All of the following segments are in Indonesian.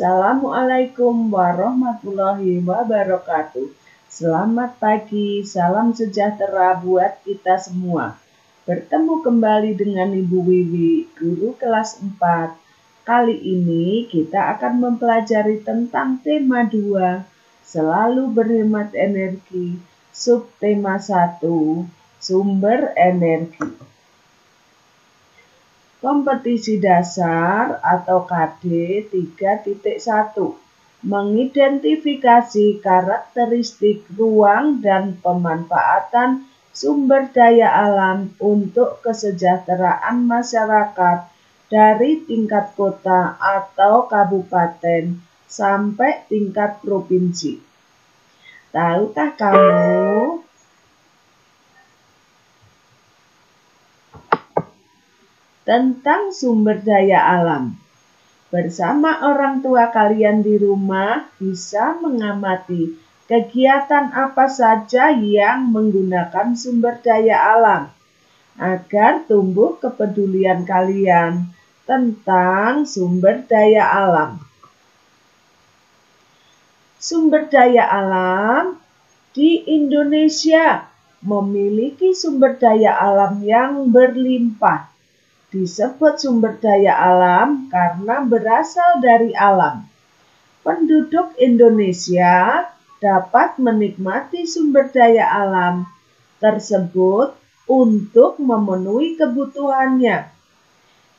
Assalamualaikum warahmatullahi wabarakatuh. Selamat pagi, salam sejahtera buat kita semua. Bertemu kembali dengan Ibu Wiwi, guru kelas 4. Kali ini kita akan mempelajari tentang tema 2, selalu berhemat energi, subtema 1, sumber energi. Kompetisi dasar atau KD 3.1 mengidentifikasi karakteristik ruang dan pemanfaatan sumber daya alam untuk kesejahteraan masyarakat dari tingkat kota atau kabupaten sampai tingkat provinsi. Tahukah kamu tentang sumber daya alam? Bersama orang tua kalian di rumah bisa mengamati kegiatan apa saja yang menggunakan sumber daya alam agar tumbuh kepedulian kalian tentang sumber daya alam. Sumber daya alam di Indonesia memiliki sumber daya alam yang berlimpah. Disebut sumber daya alam karena berasal dari alam. Penduduk Indonesia dapat menikmati sumber daya alam tersebut untuk memenuhi kebutuhannya.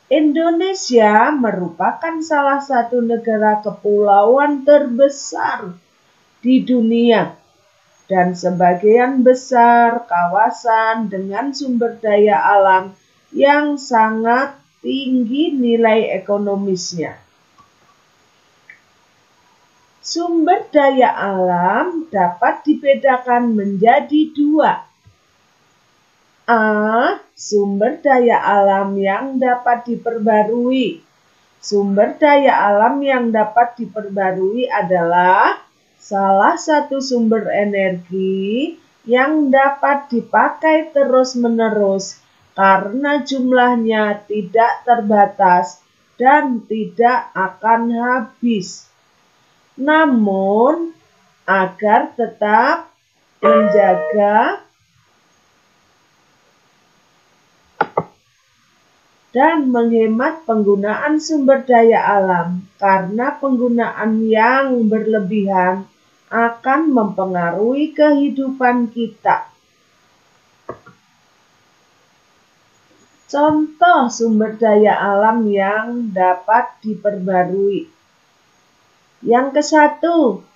Indonesia merupakan salah satu negara kepulauan terbesar di dunia dan sebagian besar kawasan dengan sumber daya alam yang sangat tinggi nilai ekonomisnya. Sumber daya alam dapat dibedakan menjadi dua. A. Sumber daya alam yang dapat diperbarui. Sumber daya alam yang dapat diperbarui adalah salah satu sumber energi yang dapat dipakai terus-menerus karena jumlahnya tidak terbatas dan tidak akan habis. Namun, agar tetap menjaga dan menghemat penggunaan sumber daya alam, karena penggunaan yang berlebihan akan mempengaruhi kehidupan kita. Contoh sumber daya alam yang dapat diperbarui. Yang ke-1,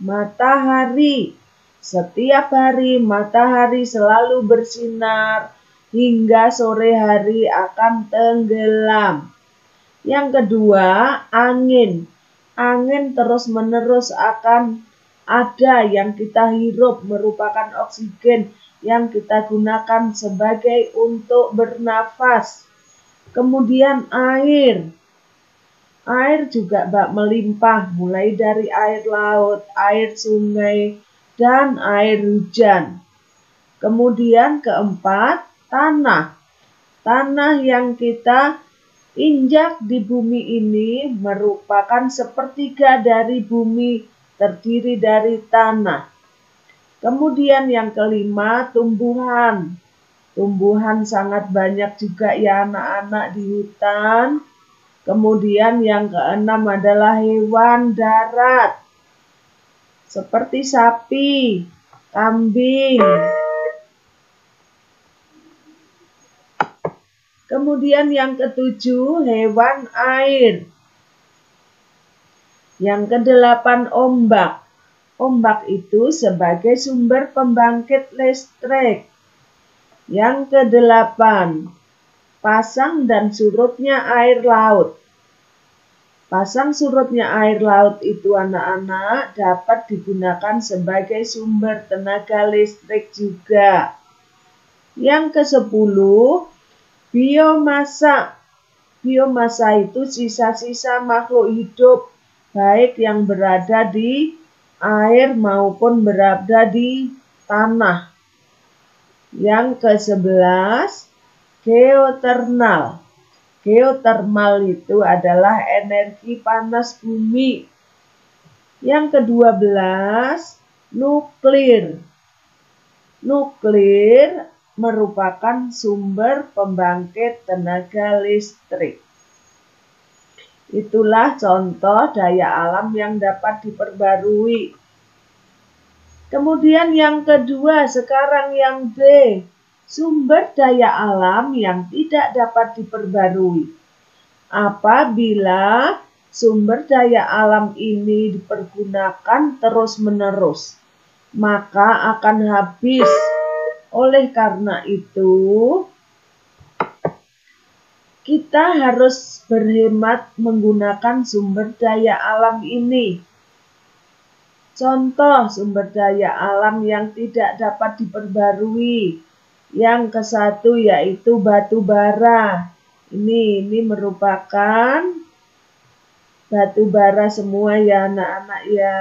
matahari. Setiap hari matahari selalu bersinar hingga sore hari akan tenggelam. Yang kedua, angin. Angin terus-menerus akan ada yang kita hirup, merupakan oksigen yang kita gunakan sebagai untuk bernafas. Kemudian air. Air juga melimpah, mulai dari air laut, air sungai, dan air hujan. Kemudian keempat, tanah. Tanah yang kita injak di bumi ini merupakan sepertiga dari bumi, terdiri dari tanah. Kemudian yang kelima, tumbuhan. Tumbuhan sangat banyak juga ya anak-anak di hutan. Kemudian yang keenam adalah hewan darat, seperti sapi, kambing. Kemudian yang ketujuh, hewan air. Yang kedelapan, ombak. Ombak itu sebagai sumber pembangkit listrik. Yang kedelapan, pasang dan surutnya air laut. Pasang surutnya air laut itu anak-anak dapat digunakan sebagai sumber tenaga listrik juga. Yang ke-10, biomasa. Biomasa itu sisa-sisa makhluk hidup, baik yang berada di air maupun berada di tanah. Yang ke-11, geotermal. Geotermal itu adalah energi panas bumi Yang ke-12, nuklir. Nuklir merupakan sumber pembangkit tenaga listrik. Itulah contoh daya alam yang dapat diperbarui. Kemudian yang kedua, sekarang yang B, sumber daya alam yang tidak dapat diperbarui. Apabila sumber daya alam ini dipergunakan terus-menerus, maka akan habis. Oleh karena itu, kita harus berhemat menggunakan sumber daya alam ini. Contoh sumber daya alam yang tidak dapat diperbarui. Yang ke-1 yaitu batu bara. Ini merupakan batu bara semua ya anak-anak ya.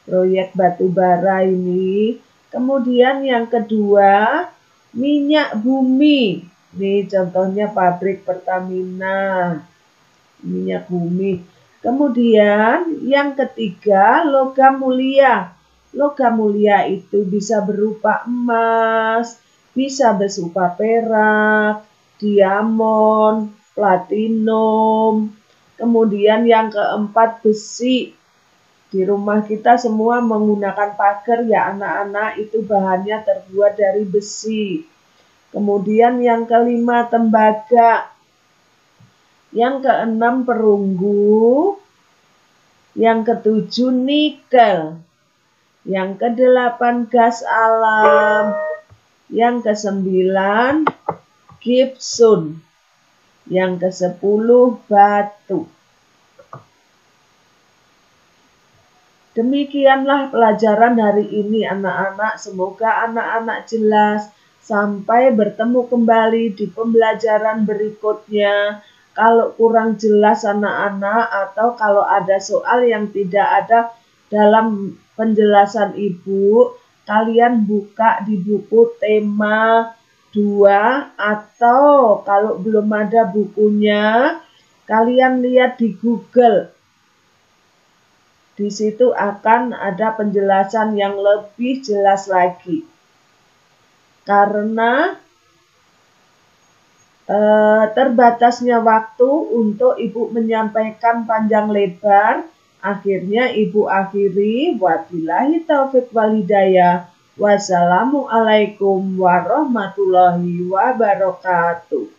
Proyek batu bara ini. Kemudian yang kedua, minyak bumi. Ini contohnya pabrik Pertamina. Minyak bumi. Kemudian yang ketiga, logam mulia. Logam mulia itu bisa berupa emas, bisa berupa perak, diamond, platinum. Kemudian yang keempat, besi. Di rumah kita semua menggunakan pagar ya anak-anak, itu bahannya terbuat dari besi. Kemudian yang kelima, tembaga. Yang keenam, perunggu. Yang ketujuh, nikel. Yang kedelapan, gas alam. Yang kesembilan, gipsum. Yang ke-10, batu. Demikianlah pelajaran hari ini anak-anak. Semoga anak-anak jelas. Sampai bertemu kembali di pembelajaran berikutnya. Kalau kurang jelas anak-anak atau kalau ada soal yang tidak ada dalam penjelasan ibu, kalian buka di buku tema 2 atau kalau belum ada bukunya, kalian lihat di Google. Di situ akan ada penjelasan yang lebih jelas lagi. Karena terbatasnya waktu untuk ibu menyampaikan panjang lebar, akhirnya ibu akhiri. Wabillahi taufiq wal hidayah. Wassalamualaikum warahmatullahi wabarakatuh.